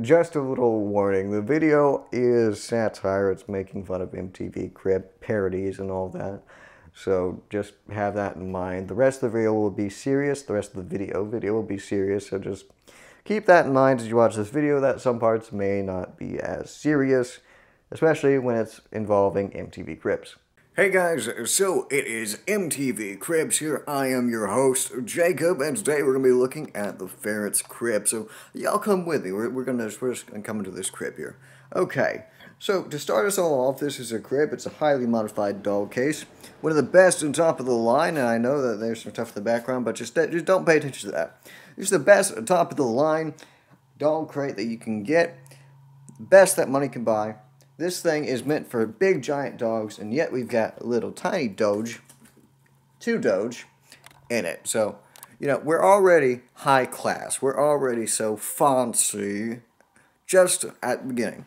just a little warning. The video is satire. It's making fun of MTV Crib parodies and all that. So just have that in mind. The rest of the video will be serious. The rest of the video will be serious. So just keep that in mind as you watch this video, that some parts may not be as serious, especially when it's involving MTV Cribs. Hey guys, so it is MTV Cribs here. I am your host, Jacob, and today we're going to be looking at the Ferrets crib. So y'all come with me. We're just going to come into this crib here. Okay, so to start us all off, this is a crib. It's a highly modified dog case. One of the best and top of the line, and I know that there's some stuff in the background, but just don't pay attention to that. This is the best top of the line dog crate that you can get. Best that money can buy. This thing is meant for big giant dogs, and yet we've got a little tiny Doge, two Doge, in it. So, you know, we're already high class. We're already so fancy just at the beginning.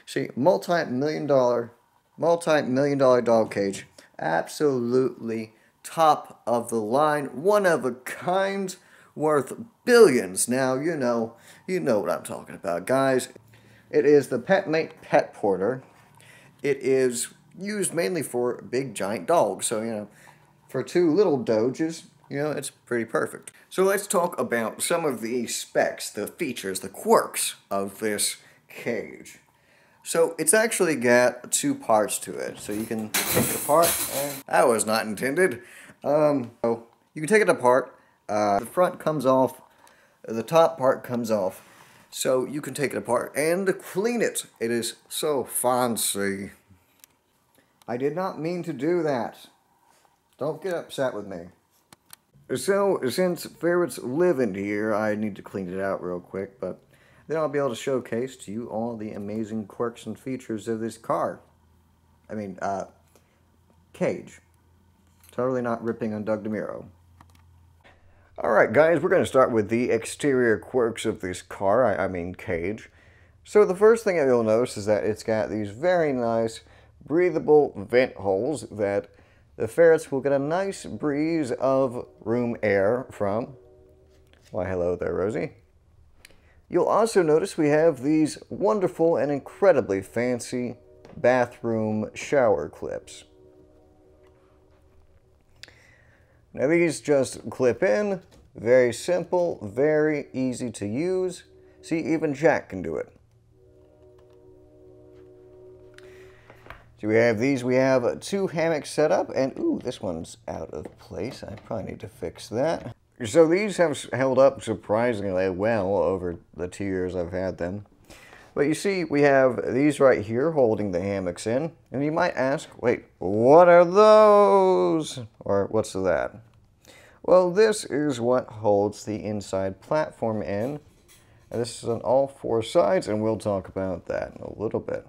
See, multi-million dollar dog cage. Absolutely top of the line. One of a kind, worth billions. Now, you know what I'm talking about, guys. It is the PetMate Pet Porter. It is used mainly for big giant dogs. So, you know, for two little Doges, you know, it's pretty perfect. So let's talk about some of the specs, the features, the quirks of this cage. So it's actually got two parts to it. So you can take it apart, and that was not intended. So you can take it apart. The front comes off, the top part comes off. So you can take it apart and clean it. It is so fancy. I did not mean to do that. Don't get upset with me. So, since ferrets live in here, I need to clean it out real quick, but then I'll be able to showcase to you all the amazing quirks and features of this cage. Totally not ripping on Doug DeMuro. Alright guys, we're going to start with the exterior quirks of this car, cage. So the first thing that you'll notice is that it's got these very nice breathable vent holes that the ferrets will get a nice breeze of room air from. Why hello there, Rosie. You'll also notice we have these wonderful and incredibly fancy bathroom shower clips. Now these just clip in, very simple, very easy to use. See, even Jack can do it. So we have these, we have two hammocks set up, and ooh, this one's out of place. I probably need to fix that. So these have held up surprisingly well over the 2 years I've had them. But you see, we have these right here holding the hammocks in, and you might ask, wait, what are those? Or what's that? Well, this is what holds the inside platform in. And this is on all four sides, and we'll talk about that in a little bit.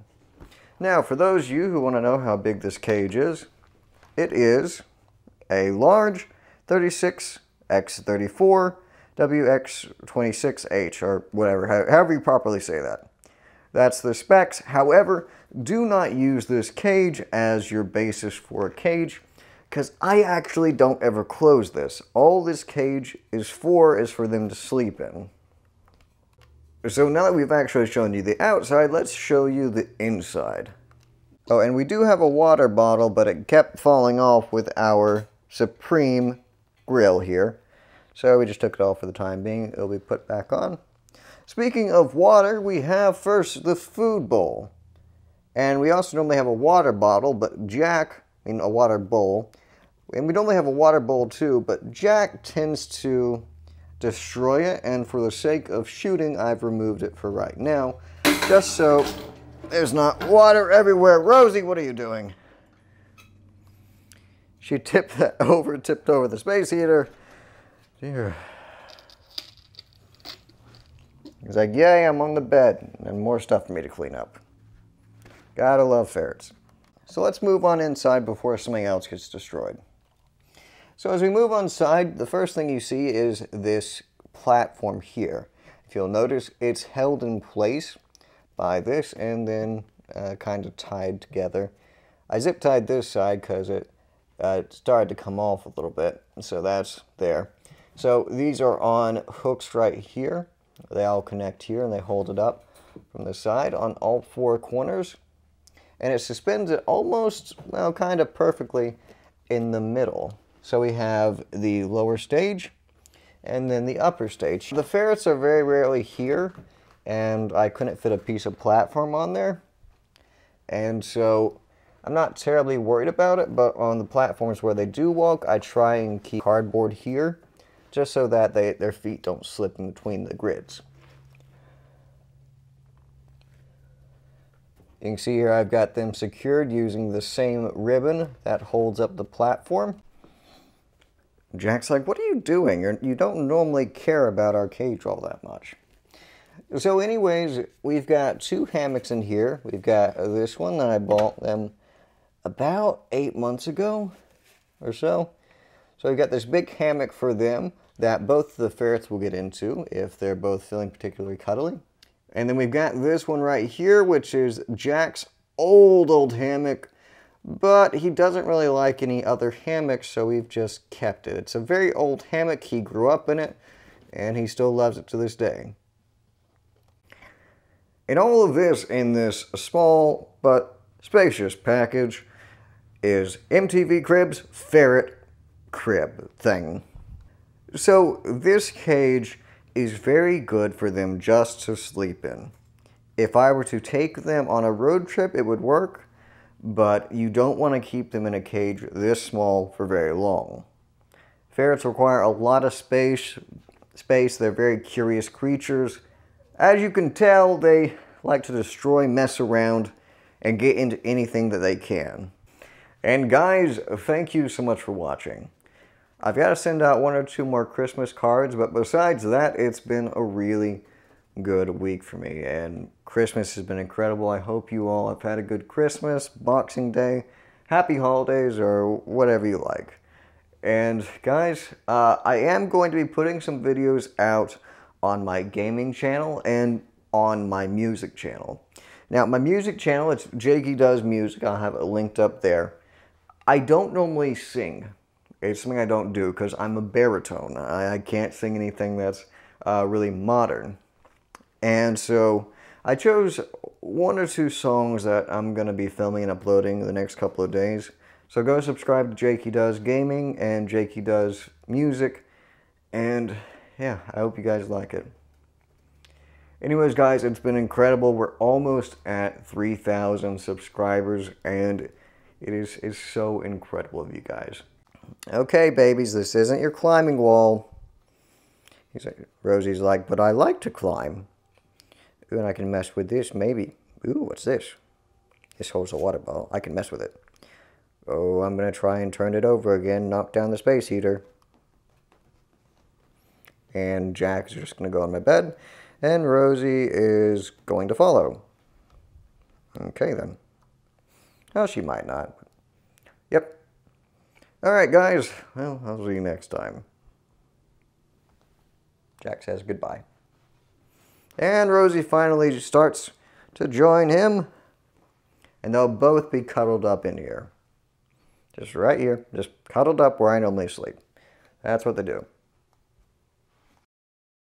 Now, for those of you who want to know how big this cage is, it is a large 36x34 WX26H, or whatever, however you properly say that. That's the specs. However, do not use this cage as your basis for a cage, because I actually don't ever close this. All this cage is for them to sleep in. So now that we've actually shown you the outside, let's show you the inside. Oh, and we do have a water bottle, but it kept falling off with our Supreme grill here. So we just took it off for the time being. It'll be put back on. Speaking of water, we have first the food bowl. And we also normally have a water bottle, but a water bowl. And we normally have a water bowl too, but Jack tends to destroy it, and for the sake of shooting, I've removed it for right now, just so there's not water everywhere. Rosie, what are you doing? She tipped over the space heater. Dear. He's like, yay, I'm on the bed, and more stuff for me to clean up. Gotta love ferrets. So let's move on inside before something else gets destroyed. So as we move on inside, the first thing you see is this platform here. If you'll notice, it's held in place by this and then kind of tied together. I zip tied this side because it started to come off a little bit, so that's there. So these are on hooks right here. They all connect here and they hold it up. from the side on all four corners. And it suspends it almost, well, kind of perfectly in the middle. So we have the lower stage and then the upper stage. The ferrets are very rarely here, and I couldn't fit a piece of platform on there. And so I'm not terribly worried about it, but on the platforms where they do walk, I try and keep cardboard here, just so that their feet don't slip in between the grids. You can see here I've got them secured using the same ribbon that holds up the platform. Jack's like, what are you doing? You don't normally care about our cage all that much. So anyways, we've got two hammocks in here. We've got this one that I bought them about 8 months ago or so. So we've got this big hammock for them that both the ferrets will get into if they're both feeling particularly cuddly. And then we've got this one right here, which is Jack's old hammock, but he doesn't really like any other hammocks, so we've just kept it. It's a very old hammock. He grew up in it, and he still loves it to this day. And all of this in this small but spacious package is MTV Crib's Ferret crib thing. So this cage is very good for them just to sleep in. If I were to take them on a road trip, it would work, but you don't want to keep them in a cage this small for very long. Ferrets require a lot of space. They're very curious creatures. As you can tell, they like to destroy, mess around, and get into anything that they can. And guys, thank you so much for watching. I've got to send out 1 or 2 more Christmas cards, but besides that, it's been a really good week for me, and Christmas has been incredible. I hope you all have had a good Christmas, Boxing Day, happy holidays, or whatever you like. And guys, I am going to be putting some videos out on my gaming channel and on my music channel. Now, my music channel, it's Jakey Does Music. I'll have it linked up there. I don't normally sing. It's something I don't do because I'm a baritone. I can't sing anything that's really modern. And so I chose 1 or 2 songs that I'm going to be filming and uploading in the next couple of days. So go subscribe to Jakey Does Gaming and Jakey Does Music. And yeah, I hope you guys like it. Anyways, guys, it's been incredible. We're almost at 3,000 subscribers, and it's so incredible of you guys. Okay, babies, this isn't your climbing wall. Rosie's like, but I like to climb. Ooh, and I can mess with this, maybe. Ooh, what's this? This holds a water bottle. I can mess with it. Oh, I'm going to try and turn it over again, knock down the space heater. And Jack's just going to go on my bed, and Rosie is going to follow. Okay, then. Oh, she might not. Yep. Alright, guys. Well, I'll see you next time. Jack says goodbye. And Rosie finally starts to join him. And they'll both be cuddled up in here. Just right here. Just cuddled up where I normally sleep. That's what they do.